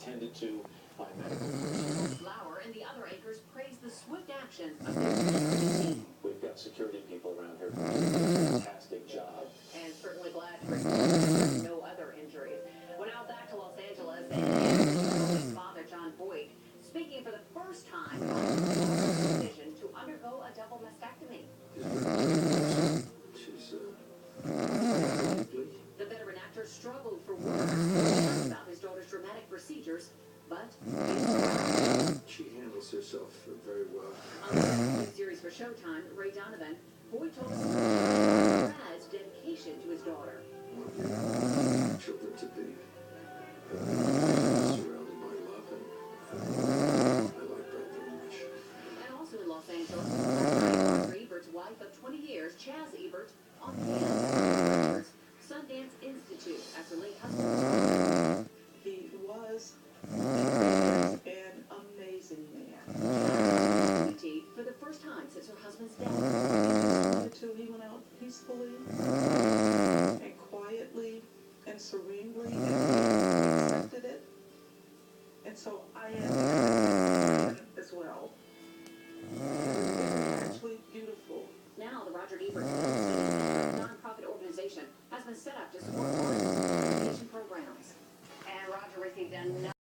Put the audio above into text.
attended to by medical personnel. Lauer and the other anchors praised the swift action. We've got security people around here who do a fantastic job. And certainly glad to report no other injuries. Well, now back to Los Angeles and father John Boyd speaking for the first time on his decision to undergo a double mastectomy. The veteran actor struggled for words about his daughter's dramatic procedures, but she handles herself very well. On the series for Showtime, Ray Donovan, Boyd told us about Brad's dedication to his daughter. Children to be surrounded by love, and I like that very much. And also in Los Angeles, Roger Ebert's wife of 20 years, Chaz Ebert, on hand Sundance Institute as her late husband. He was an amazing man. For the first time since her husband's death. Until he went out peacefully and quietly and serenely and accepted it. And so I am as well. It's actually beautiful. Now the Roger Ebert nonprofit organization has been set up to support artists and education programs. And Roger received another